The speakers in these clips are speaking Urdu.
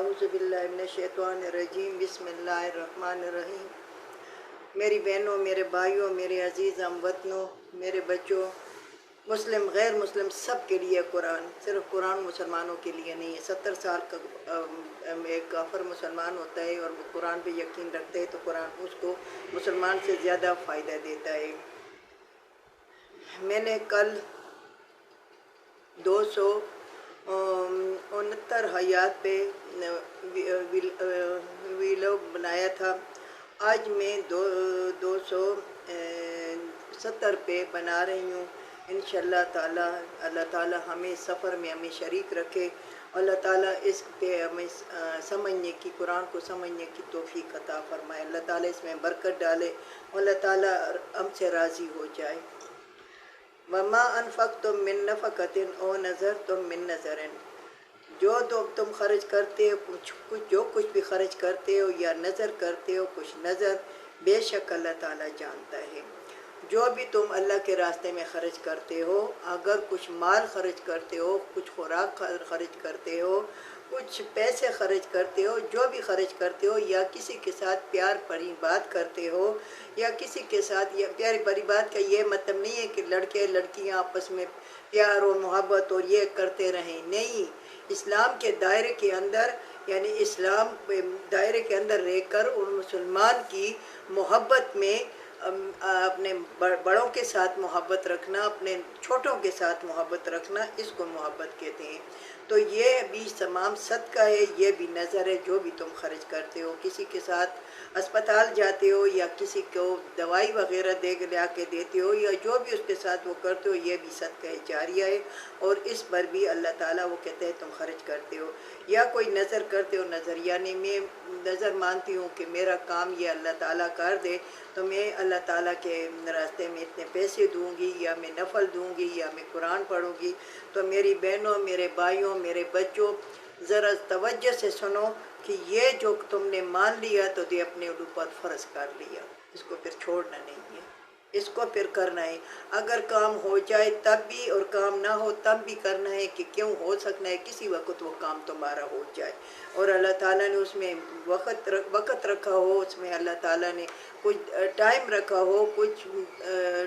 اعوذ باللہ من الشیطان الرجیم بسم اللہ الرحمن الرحیم۔ میری بہنوں، میرے بھائیوں، میرے عزیز ہم وطنوں، میرے بچوں، مسلم غیر مسلم سب کے لیے قرآن، صرف قرآن مسلمانوں کے لیے نہیں ہے۔ 70 سال کا ایک کافر مسلمان ہوتا ہے اور وہ قرآن پہ یقین رکھتا ہے تو قرآن اس کو مسلمان سے زیادہ فائدہ دیتا ہے۔ میں نے کل 269 حیات پہ ویلوگ بنایا تھا۔ آج میں 270 پہ بنا رہی ہوں۔ انشاءاللہ تعالیٰ اللہ تعالیٰ ہمیں سفر میں ہمیں شریک رکھے، اللہ تعالیٰ اس پہ ہمیں سمجھنے کی، قرآن کو سمجھنے کی توفیق عطا فرمائے، اللہ تعالیٰ اس میں برکت ڈالے، اللہ تعالیٰ ہم سے راضی ہو جائے۔ وَمَا أَنفَقْتُم مِّن نَفَقَةٍ أَوْ نَذَرْتُم مِّن نَذْرٍ، جو تم خرچ کرتے ہو، جو کچھ بھی خرچ کرتے ہو یا نظر کرتے ہو، کچھ نظر، بے شک اللہ تعالیٰ جانتا ہے۔ جو بھی تم اللہ کے راستے میں خرچ کرتے ہو، اگر کچھ مال خرچ کرتے ہو، کچھ خوراک خرچ کرتے ہو، کچھ پیسے خرچ کرتے ہو، جو بھی خرچ کرتے ہو، یا کسی کے ساتھ پیار بھری بات کرتے ہو، یا کسی کے ساتھ یہ پیار بھری بات کا یہ مطلب نہیں ہے کہ لڑکے لڑکیاں آپس میں پیار اور محبت اور یہ کرتے رہیں، نہیں، اسلام کے دائرے کے اندر، یعنی اسلام دائرے کے اندر رہ کر ان مسلمان کی محبت میں اپنے بڑوں کے ساتھ محبت رکھنا، اپنے چھوٹوں کے ساتھ محبت رکھنا، اس کو محبت کہتے ہیں۔ تو یہ بھی تمام صدقہ ہے، یہ بھی نظر ہے، جو بھی تم خرچ کرتے ہو، کسی کے ساتھ اسپتال جاتے ہو یا کسی کو دوائی وغیرہ لا کے دیتے ہو، یا جو بھی اس کے ساتھ وہ کرتے ہو، یہ بھی صدقہ جاریہ ہے، اور اس پر بھی اللہ تعالیٰ وہ کہتے ہیں تم خرچ کرتے ہو۔ یا کوئی نظر کرتے ہو، نظر یعنی میں نظر مانتی ہوں کہ میرا کام یہ اللہ تعالیٰ کر دے تو میں اللہ تعالیٰ کے راستے میں اتنے پیسے دوں گی، یا میں نفل دوں گی، یا میں قرآن پڑھوں گی۔ تو میری بہنوں، میرے بھائیوں، میرے بچوں، ذرا توجہ سے سنو کہ یہ جو تم نے مان لیا تو یہ اپنے اوپر فرض کر لیا، اس کو پھر چھوڑنا نہیں ہے، اس کو پھر کرنا ہے۔ اگر کام ہو جائے تب بھی اور کام نہ ہو تب بھی کرنا ہے، کہ کیوں ہو سکنا ہے کسی وقت وہ کام تمہارا ہو جائے، اور اللہ تعالیٰ نے اس میں وقت رکھا ہو، اس میں اللہ تعالیٰ نے کچھ ٹائم رکھا ہو، کچھ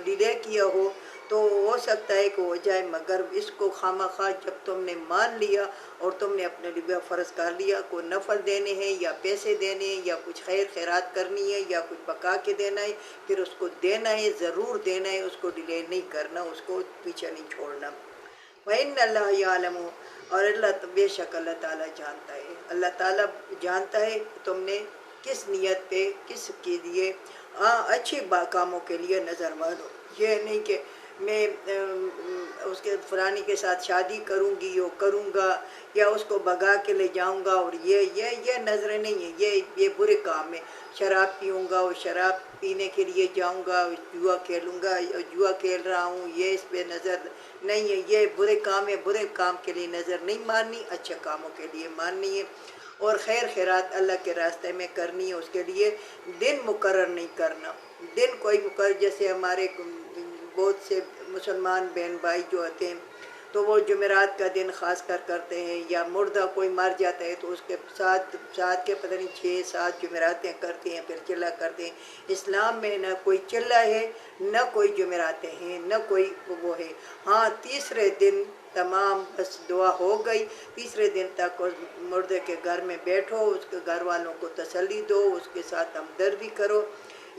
ڈیلے کیا ہو، تو ہو سکتا ہے کہ ہو جائے، مگر اس کو خواہ جب تم نے مان لیا اور تم نے اپنے لیے فرض کر لیا، کوئی نفل دینے ہیں یا پیسے دینے ہیں یا کچھ خیر خیرات کرنی ہے یا کچھ پکا کے دینا ہے، پھر اس کو دینا ہے، ضرور دینا ہے، اس کو ڈیلے نہیں کرنا، اس کو پیچھے نہیں چھوڑنا۔ وَإِنَّ اللَّهَ يَعْلَمُ، اور اللہ بے شک اللہ تعالیٰ جانتا ہے، اللہ تعالیٰ جانتا ہے کہ تم نے کس نیت پہ، کس کے لیے، اچھے کاموں کے لیے نظر مانو۔ یہ نہیں کہ میں اس کے فلانی کے ساتھ شادی کروں گی یا کروں گا، یا اس کو بھگا کے لے جاؤں گا، اور یہ نظریں نہیں ہیں، یہ برے کام ہے۔ شراب پیوں گا اور شراب پینے کے لیے جاؤں گا، جوا کھیلوں گا، جوا کھیل رہا ہوں، یہ اس پہ نظر نہیں ہے، یہ برے کام ہے، برے کام کے لیے نظر نہیں ماننی، اچھے کاموں کے لیے ماننی ہے، اور خیر خیرات اللہ کے راستے میں کرنی ہے۔ اس کے لیے دن مقرر نہیں کرنا، دن کوئی مقرر، جیسے ہمارے بہت سے مسلمان بہن بھائی جو ہوتے ہیں تو وہ جمعرات کا دن خاص کر کرتے ہیں، یا مردہ کوئی مر جاتا ہے تو اس کے ساتھ کے پتہ نہیں 6-7 جمعراتیں کرتے ہیں، پھر چلہ کرتے ہیں۔ اسلام میں نہ کوئی چلہ ہے، نہ کوئی جمعراتیں ہیں، نہ کوئی وہ ہے۔ ہاں، تیسرے دن تمام بس دعا ہو گئی، تیسرے دن تک مردے کے گھر میں بیٹھو، اس کے گھر والوں کو تسلی دو، اس کے ساتھ ہمدردی کرو،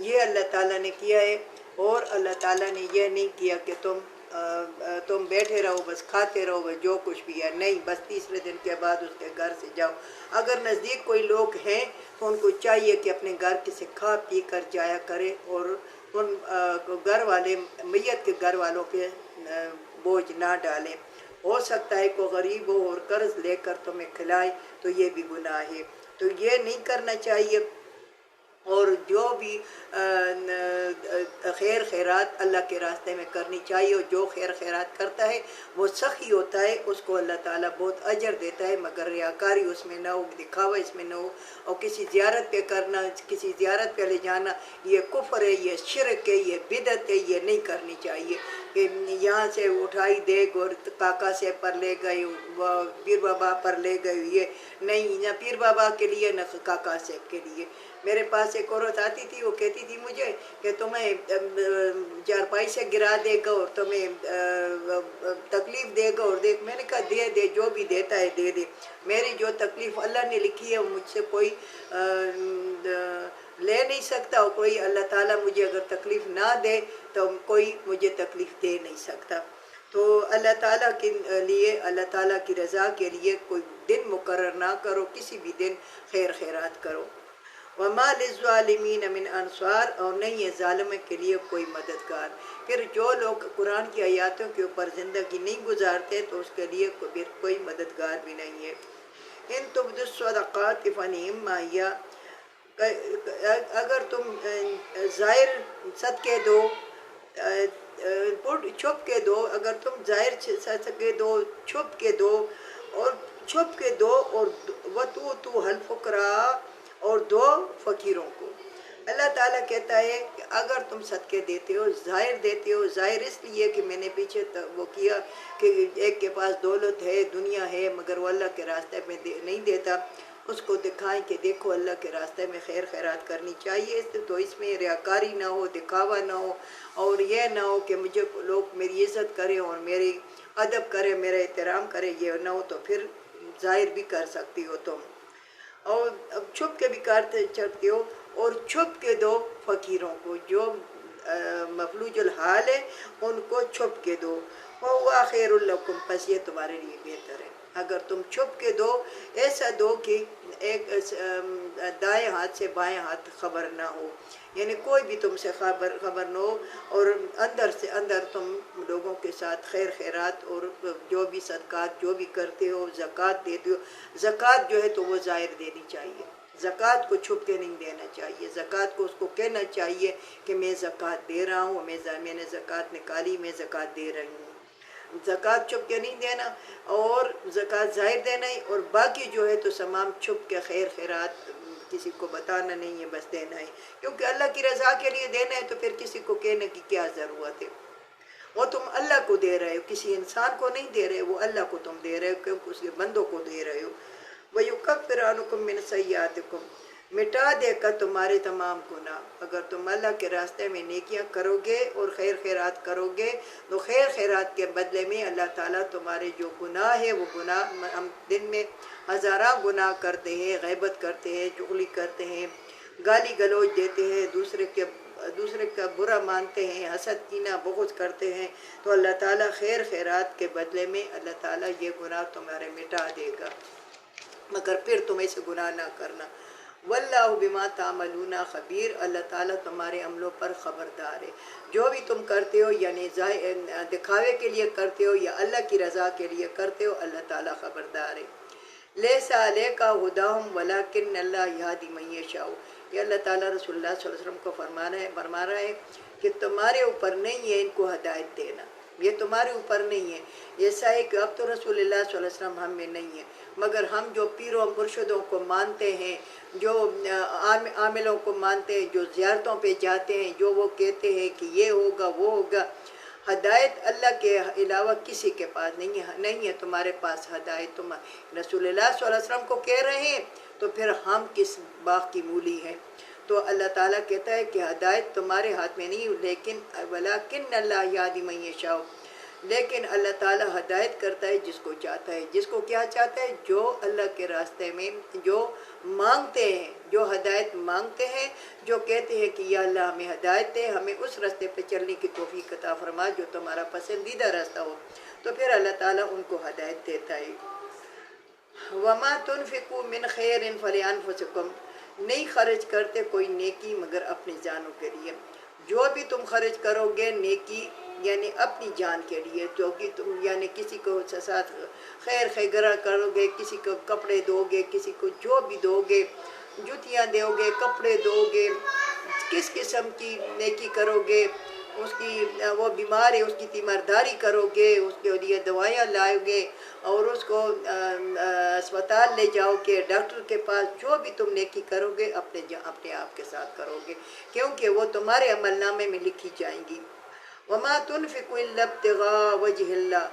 یہ اللہ تعالیٰ نے کیا ہے۔ اور اللہ تعالیٰ نے یہ نہیں کیا کہ تم بیٹھے رہو، بس کھاتے رہو، بس جو کچھ بھی ہے، نہیں، بس تیسرے دن کے بعد اس کے گھر سے جاؤ۔ اگر نزدیک کوئی لوگ ہیں تو ان کو چاہیے کہ اپنے گھر سے کھا پی کر جایا کرے، اور ان گھر والے میت کے گھر والوں پہ بوجھ نہ ڈالیں۔ ہو سکتا ہے کوئی غریب ہو اور قرض لے کر تمہیں کھلائے تو یہ بھی گناہ ہے، تو یہ نہیں کرنا چاہیے۔ اور جو بھی خیر خیرات اللہ کے راستے میں کرنی چاہیے، اور جو خیر خیرات کرتا ہے وہ سخی ہوتا ہے، اس کو اللہ تعالیٰ بہت اجر دیتا ہے، مگر ریاکاری اس میں نہ ہو، دکھاوا اس میں نہ ہو، اور کسی زیارت پہ کرنا، کسی زیارت پہ لے جانا، یہ کفر ہے، یہ شرک ہے، یہ بدعت ہے، یہ نہیں کرنی چاہیے کہ یہاں سے اٹھائی دیگ اور کاکا سے پر لے گئے، پیر بابا پر لے گئے، یہ نہیں، نہ پیر بابا کے لیے نہ کاکا صاحب کے لیے۔ میرے پاس ایک عورت آتی تھی، وہ کہتی تھی مجھے کہ تمہیں چارپائی سے گرا دے گا اور تمہیں تکلیف دے گا، اور دیکھ، میں نے کہا دے دے، جو بھی دیتا ہے دے دے، میری جو تکلیف اللہ نے لکھی ہے مجھ سے کوئی لے نہیں سکتا، اور کوئی اللہ تعالیٰ مجھے اگر تکلیف نہ دے تو کوئی مجھے تکلیف دے نہیں سکتا۔ تو اللہ تعالیٰ کے لیے، اللہ تعالیٰ کی رضا کے لیے کوئی دن مقرر نہ کرو، کسی بھی دن خیر خیرات کرو۔ وَمَا لِلظَّالِمِينَ مِنْ أَنصَارٍ، اور نہیں ہے ظالموں کے لیے کوئی مددگار۔ پھر جو لوگ قرآن کی آیاتوں کے اوپر زندگی نہیں گزارتے تو اس کے لیے کوئی مددگار بھی نہیں ہے۔ ان تبدوا الصدقات فنعما ہی، اگر تم ظاہر صدقے دو، چھپ کے دو، اگر تم ظاہر صدقے دو، چھپ کے دو، اور چھپ کے دو، اور وَتُؤْتُوهَا الْفُقَرَاءَ، اور دو فقیروں کو۔ اللہ تعالیٰ کہتا ہے کہ اگر تم صدقے دیتے ہو، ظاہر دیتے ہو، ظاہر اس لیے کہ میں نے پیچھے وہ کیا کہ ایک کے پاس دولت ہے، دنیا ہے، مگر وہ اللہ کے راستے میں نہیں دیتا، اس کو دکھائیں کہ دیکھو اللہ کے راستے میں خیر خیرات کرنی چاہیے، تو اس میں ریاکاری نہ ہو، دکھاوا نہ ہو، اور یہ نہ ہو کہ مجھے لوگ میری عزت کریں اور میری ادب کرے، میرا احترام کرے، یہ نہ ہو تو پھر ظاہر بھی کر سکتی ہو تم، اور چھپ کے بھی کرتے چڑھتے ہو، اور چھپ کے دو فقیروں کو، جو مفلوج الحال ہے ان کو چھپ کے دو، وَهُوَ خَيْرٌ لَكُمْ، پس یہ تمہارے لیے بہتر ہے۔ اگر تم چھپ کے دو، ایسا دو کہ ایک دائیں ہاتھ سے بائیں ہاتھ خبر نہ ہو، یعنی کوئی بھی تم سے خبر نہ ہو، اور اندر سے اندر تم لوگوں کے ساتھ خیر خیرات، اور جو بھی صدقات جو بھی کرتے ہو، زکوٰۃ دیتے ہو، زکوٰۃ جو ہے تو وہ ظاہر دینی چاہیے، زکوٰۃ کو چھپ کے نہیں دینا چاہیے، زکوٰۃ کو اس کو کہنا چاہیے کہ میں زکوٰۃ دے رہا ہوں، میں نے زکوٰۃ نکالی، میں زکوٰۃ دے رہی ہوں۔ زکوٰۃ چھپ کے نہیں دینا، اور زکوٰۃ ظاہر دینا ہی، اور باقی جو ہے تو تمام چھپ کے خیر خیرات کسی کو بتانا نہیں ہے، بس دینا ہے، کیونکہ اللہ کی رضا کے لیے دینا ہے تو پھر کسی کو کہنے کی کیا ضرورت ہے، وہ تم اللہ کو دے رہے ہو، کسی انسان کو نہیں دے رہے، وہ اللہ کو تم دے رہے ہو، کیونکہ اس کے بندوں کو دے رہے ہو۔ وَيُكَفِّرْ عَنْكُم مِّن سَيِّئَاتِكُم، مٹا دے گا تمہارے تمام گناہ، اگر تم اللہ کے راستے میں نیکیاں کرو گے اور خیر خیرات کرو گے تو خیر خیرات کے بدلے میں اللہ تعالیٰ تمہارے جو گناہ ہے، وہ گناہ، ہم دن میں ہزارہ گناہ کرتے ہیں، غیبت کرتے ہیں، چغلی کرتے ہیں، گالی گلوچ دیتے ہیں، دوسرے کا برا مانتے ہیں، حسد کینہ بغض کرتے ہیں، تو اللہ تعالیٰ خیر خیرات کے بدلے میں اللہ تعالیٰ یہ گناہ تمہارے مٹا دے گا، مگر پھر تم ایسے گناہ نہ کرنا۔ واللہ بما تعملون خبیر، اللہ تعالیٰ تمہارے عملوں پر خبردار ہے، جو بھی تم کرتے ہو، یعنی دکھاوے کے لیے کرتے ہو یا اللہ کی رضا کے لیے کرتے ہو، اللہ تعالیٰ خبردار ہے۔ لیس علیک ھداھم ولکن اللہ یہدی من یشاء، یہ اللہ تعالیٰ رسول اللہ صلی اللہ علیہ وسلم کو فرما رہا ہے کہ تمہارے اوپر نہیں ہے ان کو ہدایت دینا، یہ تمہارے اوپر نہیں ہے، ایسا ہے کہ اب تو رسول اللہ صلی اللہ علیہ وسلم ہم میں نہیں ہے، مگر ہم جو پیروں مرشدوں کو مانتے ہیں، جو عاملوں کو مانتے ہیں، جو زیارتوں پہ جاتے ہیں، جو وہ کہتے ہیں کہ یہ ہوگا وہ ہوگا، ہدایت اللہ کے علاوہ کسی کے پاس نہیں ہے تمہارے پاس ہدایت، تم رسول اللہ صلی اللہ علیہ وسلم کو کہہ رہے ہیں تو پھر ہم کس باغ کی مولی ہیں؟ تو اللہ تعالیٰ کہتا ہے کہ ہدایت تمہارے ہاتھ میں نہیں، لیکن ولیکن اللہ یہدی من یشاء، لیکن اللہ تعالیٰ ہدایت کرتا ہے جس کو چاہتا ہے، جس کو کیا چاہتا ہے، جو اللہ کے راستے میں جو مانگتے ہیں، جو ہدایت مانگتے ہیں، جو کہتے ہیں کہ یا اللہ ہمیں ہدایت دے، ہمیں اس راستے پہ چلنے کی توفیق عطا فرما جو تمہارا پسندیدہ راستہ ہو، تو پھر اللہ تعالیٰ ان کو ہدایت دیتا ہے۔ وَمَا تُنْفِقُوا مِنْ خَيْرٍ فَلِأَنفُسِكُمْ، نہیں خرچ کرتے کوئی نیکی مگر اپنی جانوں کے لیے، جو بھی تم خرچ کرو گے نیکی یعنی اپنی جان کے لیے، جو کہ تم یعنی کسی کو ساتھ خیر خیرہ کرو گے، کسی کو کپڑے دو گے، کسی کو جو بھی دو گے، جوتیاں دو گے، کپڑے دو گے، کس قسم کی نیکی کرو گے، اس کی وہ بیمار ہے اس کی تیمارداری کرو گے، اس کے لیے دوائیاں لاؤ گے اور اس کو اسپتال لے جاؤ گے، ڈاکٹر کے پاس، جو بھی تم نیکی کرو گے اپنے آپ کے ساتھ کرو گے، کیونکہ وہ تمہارے عمل نامے میں لکھی جائیں گی۔ وما تنفقوا الا ابتغاء وجہ اللہ،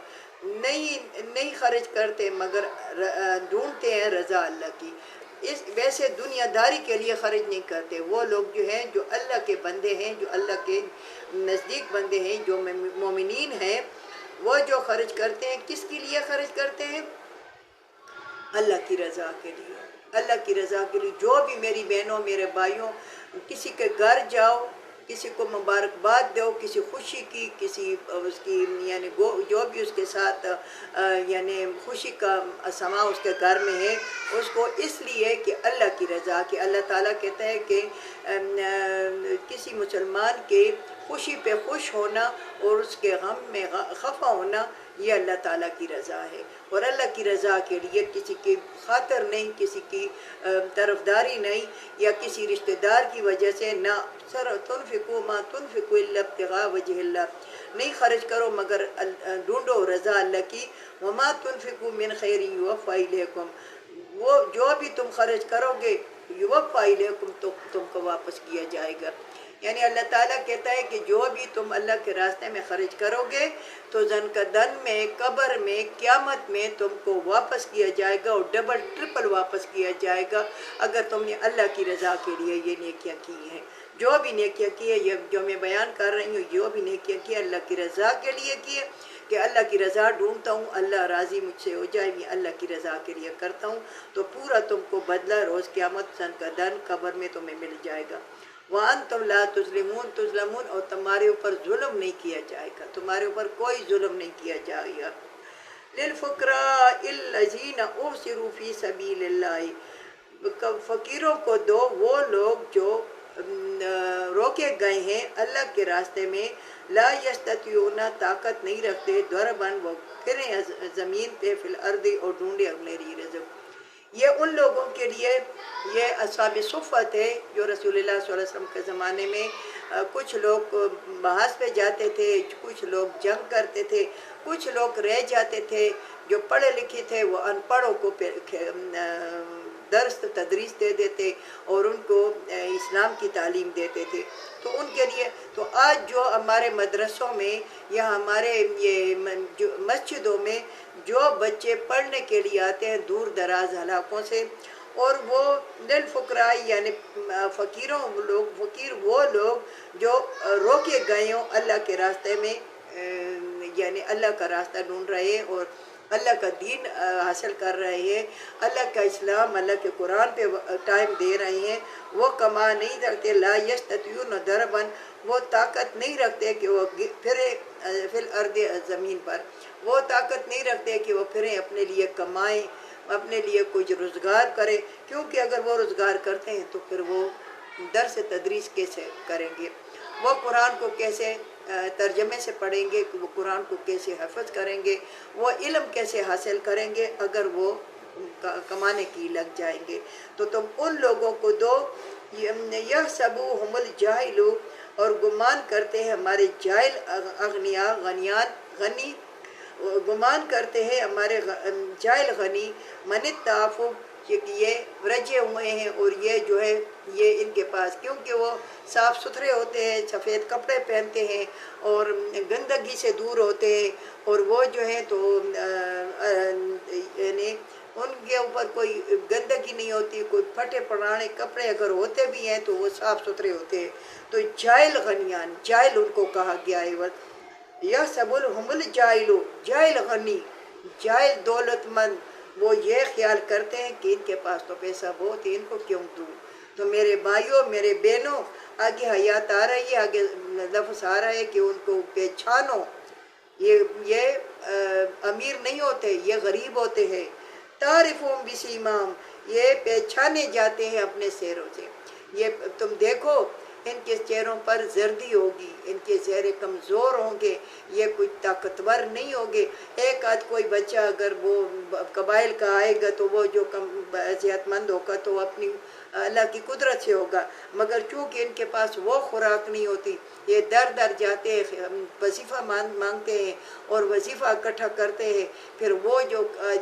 نہیں خرچ کرتے مگر ڈھونڈتے ہیں رضا اللہ کی۔ ویسے دنیا داری کے لیے خرچ نہیں کرتے وہ لوگ جو ہیں، جو اللہ کے بندے ہیں، جو اللہ کے نزدیک بندے ہیں، جو مومنین ہیں، وہ جو خرچ کرتے ہیں کس کے لیے خرچ کرتے ہیں؟ اللہ کی رضا کے لیے، اللہ کی رضا کے لیے۔ جو بھی میری بہنوں میرے بھائیوں کسی کے گھر جاؤ، کسی کو مبارکباد دو، کسی خوشی کی، کسی اس کی یعنی جو بھی اس کے ساتھ یعنی خوشی کا سما اس کے گھر میں ہے، اس کو اس لیے کہ اللہ کی رضا، کہ اللہ تعالیٰ کہتا ہے کہ کسی مسلمان کے خوشی پہ خوش ہونا اور اس کے غم میں خفا ہونا، یہ اللہ تعالیٰ کی رضا ہے۔ اور اللہ کی رضا کے لیے کسی کی خاطر نہیں، کسی کی طرفداری نہیں، یا کسی رشتہ دار کی وجہ سے نہ، تنفقوا ما تنفقوا الا ابتغاء وجہ اللہ، نہیں خرچ کرو مگر ڈھونڈو رضا اللہ کی۔ وما تنفقوا من خیر یوفی الیکم، وہ جو بھی تم خرچ کرو گے یوفی الیکم، تو تم کو واپس کیا جائے گا۔ یعنی اللہ تعالیٰ کہتا ہے کہ جو بھی تم اللہ کے راستے میں خرچ کرو گے تو دن میں، قبر میں، قیامت میں تم کو واپس کیا جائے گا، اور ڈبل ٹرپل واپس کیا جائے گا، اگر تم نے اللہ کی رضا کے لیے یہ نیکیاں کی ہیں۔ جو بھی نیکیاں کی ہے، یہ جو میں بیان کر رہی ہوں، جو بھی نیکیاں کی اللہ کی رضا کے لیے کی ہے، کہ اللہ کی رضا ڈھونڈتا ہوں، اللہ راضی مجھ سے ہو جائے، میں اللہ کی رضا کے لیے کرتا ہوں، تو پورا تم کو بدلہ روز قیامت دن قبر میں تمہیں مل جائے گا۔ وَأَنْتُمْ لَا تُظْلِمُونَ، اور تمہارے اوپر ظلم نہیں کیا جائے گا، تمہارے اوپر کوئی ظلم نہیں کیا جائے گا۔ لِلْفُقَرَاءِ الَّذِينَ أُحْصِرُوا فِي سَبِيلِ اللَّهِ، فقیروں کو دو وہ لوگ جو روکے گئے ہیں اللہ کے راستے میں، لا یستطیعون، طاقت نہیں رکھتے، ضرباً، وہ پھریں زمین پہ، فی الارض، اور ڈھونڈے اپنے رزق۔ یہ ان لوگوں کے لیے، یہ اصحاب صفت ہے جو رسول اللہ صلی اللہ علیہ وسلم کے زمانے میں کچھ لوگ محاذ پہ جاتے تھے، کچھ لوگ جنگ کرتے تھے، کچھ لوگ رہ جاتے تھے، جو پڑھے لکھے تھے وہ ان پڑھوں کو درس تدریس دے دیتے اور ان کو اسلام کی تعلیم دیتے تھے۔ تو ان کے لیے، تو آج جو ہمارے مدرسوں میں یا ہمارے یہ مسجدوں میں جو بچے پڑھنے کے لیے آتے ہیں دور دراز علاقوں سے، اور وہ للفقراء یعنی فقیر وہ لوگ جو روکے گئے ہوں اللہ کے راستے میں، یعنی اللہ کا راستہ ڈھونڈ رہے ہیں اور اللہ کا دین حاصل کر رہے ہیں، اللہ کا اسلام، اللہ کے قرآن پہ ٹائم دے رہے ہیں، وہ کما نہیں رکھتے، لا یستطیعون ضرباً، وہ طاقت نہیں رکھتے کہ وہ پھرے فی الارض، زمین پر، وہ طاقت نہیں رکھتے کہ وہ پھریں اپنے لیے کمائیں، اپنے لیے کچھ روزگار کریں، کیونکہ اگر وہ روزگار کرتے ہیں تو پھر وہ درس تدریس کیسے کریں گے، وہ قرآن کو کیسے ترجمے سے پڑھیں گے، وہ قرآن کو کیسے حفظ کریں گے، وہ علم کیسے حاصل کریں گے اگر وہ کمانے کی لگ جائیں گے۔ تو تم ان لوگوں کو دو، یحسبوہم الجاہل، اور گمان کرتے ہیں ہمارے جاہل اغنیاء، غنی گمان کرتے ہیں ہمارے جاہل غنی، من التعفف، کہ یہ رجے ہوئے ہیں اور یہ جو ہے یہ ان کے پاس، کیونکہ وہ صاف ستھرے ہوتے ہیں، سفید کپڑے پہنتے ہیں اور گندگی سے دور ہوتے ہیں، اور وہ جو ہے تو یعنی ان کے اوپر کوئی گندگی نہیں ہوتی، کوئی پھٹے پرانے کپڑے اگر ہوتے بھی ہیں تو وہ صاف ستھرے ہوتے ہیں۔ تو جاہل غنیان، جاہل ان کو کہا گیا ہے۔ یحسبوہم الجاہل، جاہل غنی، جاہل دولت مند، وہ یہ خیال کرتے ہیں کہ ان کے پاس تو پیسہ بہت ہے، ان کو کیوں دوں۔ تو میرے بھائیوں، میرے بہنوں، آگے حیات آ رہی ہے، آگے لفظ آ رہا ہے کہ ان کو پہچانو، یہ امیر نہیں ہوتے، یہ غریب ہوتے ہیں۔ تعرفون بسیماہم، یہ پہچانے جاتے ہیں اپنے چہروں سے۔ یہ تم دیکھو ان کے چہروں پر زردی ہوگی، ان کے چہرے کمزور ہوں گے، یہ کچھ طاقتور نہیں ہوں گے۔ ایک آدھ کوئی بچہ اگر وہ قبائل کا آئے گا تو وہ جو صحت مند ہوگا تو وہ اپنی اللہ کی قدرت سے ہوگا، مگر چونکہ ان کے پاس وہ خوراک نہیں ہوتی، یہ در در جاتے ہیں، وظیفہ مانگتے ہیں اور وظیفہ اکٹھا کرتے ہیں، پھر وہ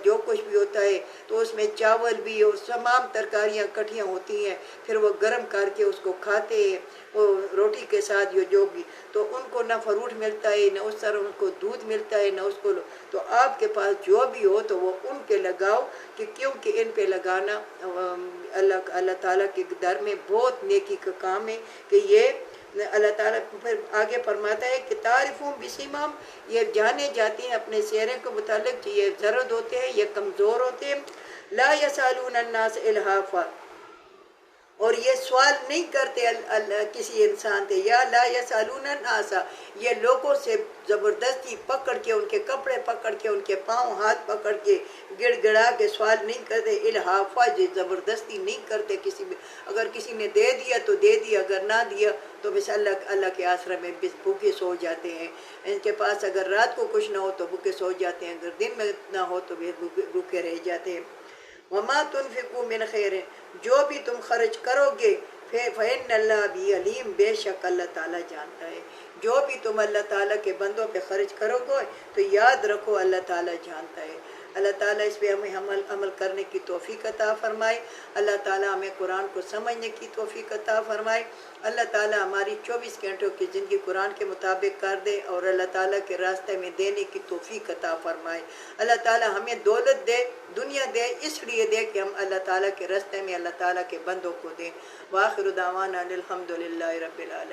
جو کچھ بھی ہوتا ہے تو اس میں چاول بھی اور تمام ترکاریاں اکٹھیاں ہوتی ہیں، پھر وہ گرم کر کے اس کو کھاتے ہیں، وہ روٹی کے ساتھ جو بھی، تو ان کو نہ فروٹ ملتا ہے، نہ اس طرح ان کو دودھ ملتا ہے، نہ اس کو تو آپ کے پاس جو بھی ہو تو وہ ان پہ لگاؤ، کہ کیونکہ ان پہ لگانا اللہ تعالیٰ کے در میں بہت نیکی کا کام ہے، کہ یہ اللہ تعالیٰ پھر آگے فرماتا ہے کہ تعریفوں بسیمام، یہ جانے جاتے ہیں اپنے چہرے کے متعلق کہ یہ زرد ہوتے ہیں، یہ کمزور ہوتے ہیں، لا یسالون الناس الحافا، اور یہ سوال نہیں کرتے کسی انسان سے، یا لا یسالون الناس، یہ لوگوں سے زبردستی پکڑ کے، ان کے کپڑے پکڑ کے، ان کے پاؤں ہاتھ پکڑ کے گڑ گڑا کے سوال نہیں کرتے، الحافا یہ زبردستی نہیں کرتے کسی بھی، اگر کسی نے دے دیا تو دے دیا، اگر نہ دیا تو بس اللہ کے آسرے میں بھوکے سو جاتے ہیں، ان کے پاس اگر رات کو کچھ نہ ہو تو بھوکے سو جاتے ہیں، اگر دن میں نہ ہو تو بھوکے رہ جاتے ہیں۔ وما تنفقوا من خیر، جو بھی تم خرچ کرو گے، فإن اللہ بھی علیم، بے شک اللہ تعالیٰ جانتا ہے، جو بھی تم اللہ تعالیٰ کے بندوں پہ خرچ کرو گے تو یاد رکھو اللہ تعالیٰ جانتا ہے۔ اللہ تعالیٰ اس پہ ہمیں عمل کرنے کی توفیق عطا فرمائے، اللہ تعالیٰ ہمیں قرآن کو سمجھنے کی توفیق عطا فرمائے، اللہ تعالیٰ ہماری 24 گھنٹوں کی زندگی قرآن کے مطابق کر دے اور اللہ تعالیٰ کے راستے میں دینے کی توفیق عطا فرمائے، اللہ تعالیٰ ہمیں دولت دے، دنیا دے، اس لیے دے کہ ہم اللہ تعالیٰ کے راستے میں اللہ تعالیٰ کے بندوں کو دیں۔ وآخر دعوانا الحمدللہ رب العالمین۔